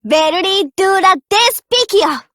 ベルリー・ドゥ・ラ・デスピキア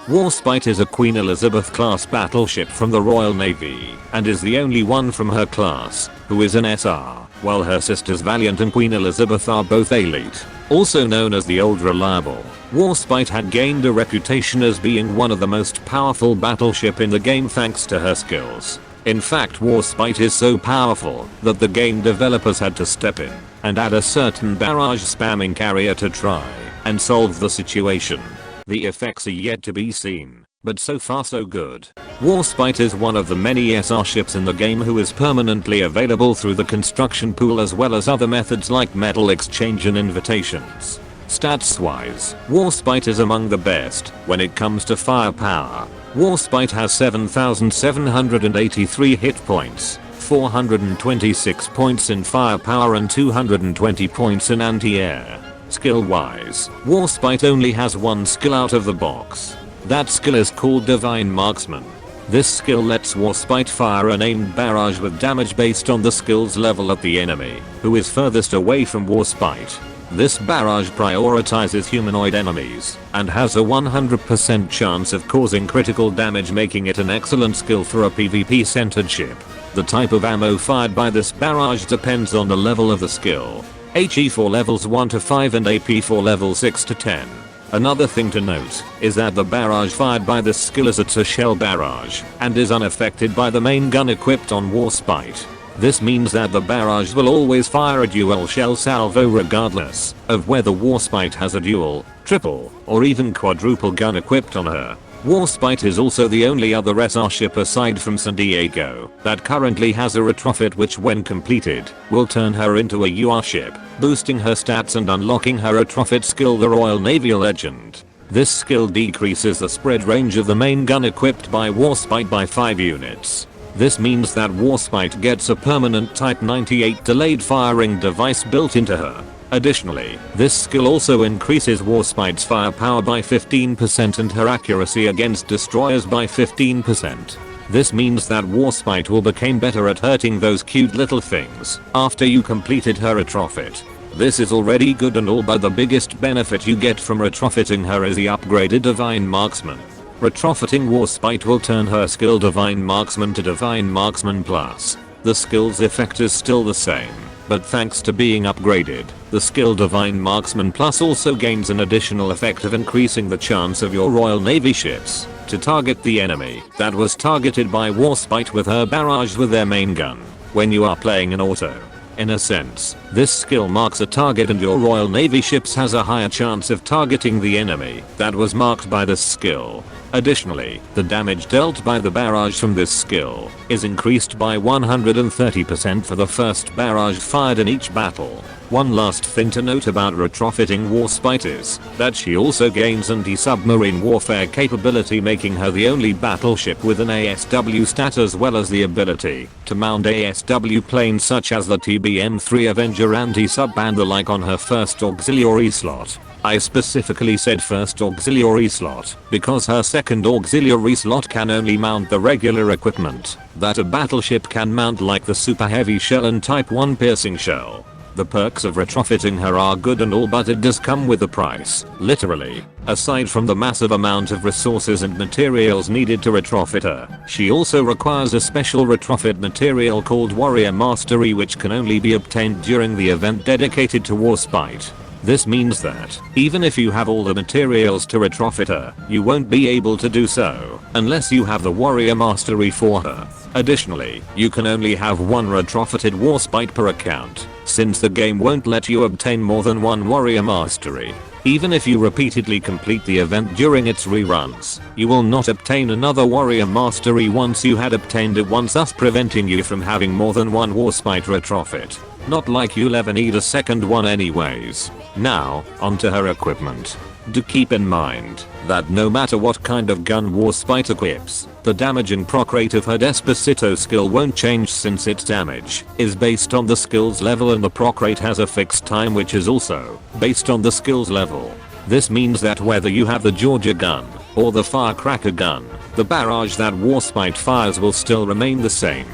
Warspite is a Queen Elizabeth-class battleship from the Royal Navy, and is the only one from her class who is an SR, while her sisters Valiant and Queen Elizabeth are both elite. Also known as the Old Reliable, Warspite had gained a reputation as being one of the most powerful battleship in the game thanks to her skills. In fact, Warspite is so powerful that the game developers had to step in and add a certain barrage spamming carrier to try and solve the situation. The effects are yet to be seen, but so far so good. Warspite is one of the many SR ships in the game who is permanently available through the construction pool as well as other methods like metal exchange and invitations. Stats wise, Warspite is among the best when it comes to firepower. Warspite has 7,783 hit points, 426 points in firepower and 220 points in anti-air. Skill wise, Warspite only has one skill out of the box. That skill is called Divine Marksman. This skill lets Warspite fire an aimed barrage with damage based on the skill's level of the enemy, who is furthest away from Warspite. This barrage prioritizes humanoid enemies, and has a 100% chance of causing critical damage, making it an excellent skill for a PvP centered ship. The type of ammo fired by this barrage depends on the level of the skill. HE for levels 1 to 5 and AP for levels 6 to 10. Another thing to note is that the barrage fired by this skill is a two-shell barrage and is unaffected by the main gun equipped on Warspite. This means that the barrage will always fire a dual shell salvo regardless of whether Warspite has a dual, triple, or even quadruple gun equipped on her. Warspite is also the only other SR ship aside from San Diego that currently has a retrofit which when completed will turn her into a UR ship, boosting her stats and unlocking her retrofit skill, the Royal Navy Legend. This skill decreases the spread range of the main gun equipped by Warspite by 5 units. This means that Warspite gets a permanent Type 98 delayed firing device built into her. Additionally, this skill also increases Warspite's firepower by 15% and her accuracy against destroyers by 15%. This means that Warspite will become better at hurting those cute little things after you completed her retrofit. This is already good and all, but the biggest benefit you get from retrofitting her is the upgraded Divine Marksman. Retrofitting Warspite will turn her skill Divine Marksman to Divine Marksman Plus. The skill's effect is still the same, but thanks to being upgraded, the skill Divine Marksman Plus also gains an additional effect of increasing the chance of your Royal Navy ships to target the enemy that was targeted by Warspite with her barrage with their main gun when you are playing an auto. In a sense, this skill marks a target and your Royal Navy ships has a higher chance of targeting the enemy that was marked by this skill. Additionally, the damage dealt by the barrage from this skill is increased by 130% for the first barrage fired in each battle. One last thing to note about retrofitting Warspite is that she also gains anti-submarine warfare capability, making her the only battleship with an ASW stat as well as the ability to mount ASW planes such as the TBM-3 Avenger anti-sub and the like on her first auxiliary slot. I specifically said first auxiliary slot because her second auxiliary slot can only mount the regular equipment that a battleship can mount, like the super heavy shell and type 1 piercing shell. The perks of retrofitting her are good and all, but it does come with a price, literally. Aside from the massive amount of resources and materials needed to retrofit her, she also requires a special retrofit material called Warrior Mastery, which can only be obtained during the event dedicated to Warspite. This means that, even if you have all the materials to retrofit her, you won't be able to do so unless you have the Warrior Mastery for her. Additionally, you can only have one retrofitted Warspite per account, since the game won't let you obtain more than one Warrior Mastery. Even if you repeatedly complete the event during its reruns, you will not obtain another Warrior Mastery once you had obtained it once, thus preventing you from having more than one Warspite retrofit. Not like you'll ever need a second one anyways. Now, onto her equipment. Do keep in mind that no matter what kind of gun Warspite equips, the damage and proc rate of her Despacito skill won't change, since its damage is based on the skill's level and the proc rate has a fixed time which is also based on the skill's level. This means that whether you have the Georgia gun or the Firecracker gun, the barrage that Warspite fires will still remain the same.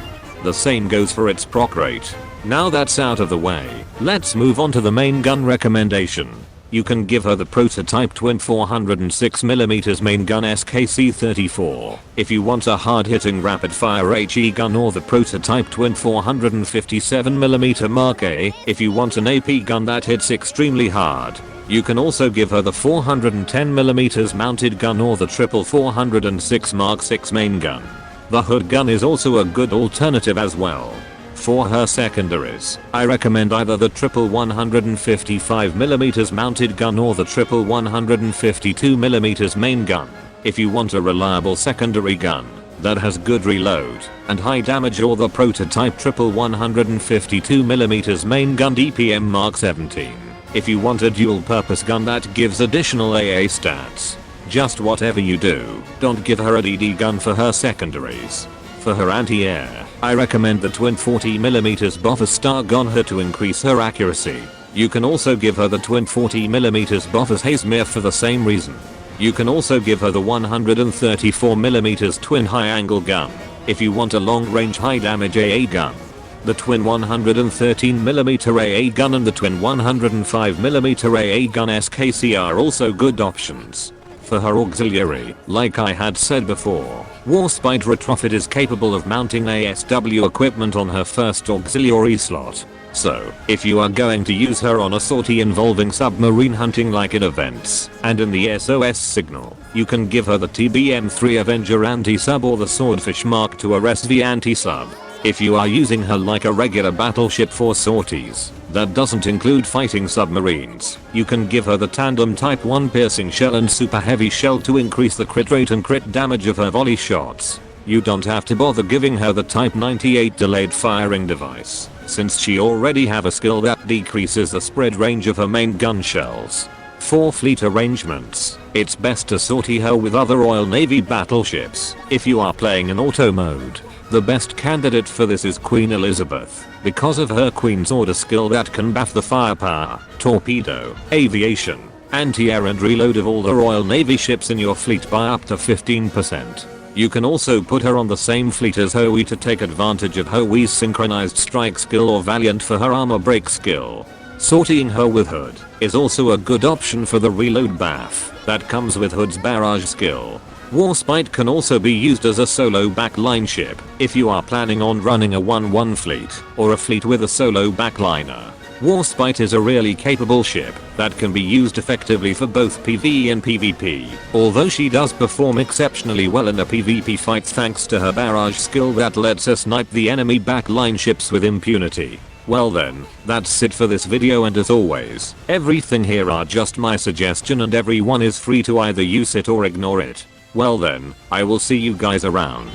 The same goes for its proc rate. Now that's out of the way, let's move on to the main gun recommendation. You can give her the prototype twin 406mm main gun SKC-34 if you want a hard-hitting rapid-fire HE gun, or the prototype twin 457mm Mark A if you want an AP gun that hits extremely hard. You can also give her the 410mm mounted gun or the triple 406 Mark 6 main gun. The hood gun is also a good alternative as well. For her secondaries, I recommend either the triple 155mm mounted gun or the triple 152mm main gun if you want a reliable secondary gun that has good reload and high damage, or the prototype triple 152mm main gun DPM Mark 17 if you want a dual purpose gun that gives additional AA stats. Just whatever you do, don't give her a DD gun for her secondaries. For her anti-air, I recommend the twin 40mm Boffer Star gun her to increase her accuracy. You can also give her the twin 40mm Boffer Hazemir for the same reason. You can also give her the 134mm twin high angle gun if you want a long range high damage AA gun. The twin 113mm AA gun and the twin 105mm AA gun SKC are also good options. For her auxiliary, like I had said before, Warspite Retrofit is capable of mounting ASW equipment on her first auxiliary slot. So, if you are going to use her on a sortie involving submarine hunting like in events and in the SOS signal, you can give her the TBM-3 Avenger anti-sub or the Swordfish Mark II RSV anti-sub. If you are using her like a regular battleship for sorties that doesn't include fighting submarines, you can give her the tandem type 1 piercing shell and super heavy shell to increase the crit rate and crit damage of her volley shots. You don't have to bother giving her the type 98 delayed firing device, since she already have a skill that decreases the spread range of her main gun shells. For fleet arrangements, it's best to sortie her with other Royal Navy battleships if you are playing in auto mode. The best candidate for this is Queen Elizabeth, because of her Queen's Order skill that can buff the firepower, torpedo, aviation, anti-air and reload of all the Royal Navy ships in your fleet by up to 15%. You can also put her on the same fleet as Hoey to take advantage of Hoey's synchronized strike skill or Valiant for her armor break skill. Sorting her with Hood is also a good option for the reload buff that comes with Hood's barrage skill. Warspite can also be used as a solo backline ship if you are planning on running a 1-1 fleet or a fleet with a solo backliner. Warspite is a really capable ship that can be used effectively for both PvE and PvP, although she does perform exceptionally well in the PvP fights thanks to her barrage skill that lets her snipe the enemy backline ships with impunity. Well then, that's it for this video, and as always, everything here are just my suggestion and everyone is free to either use it or ignore it. Well then, I will see you guys around.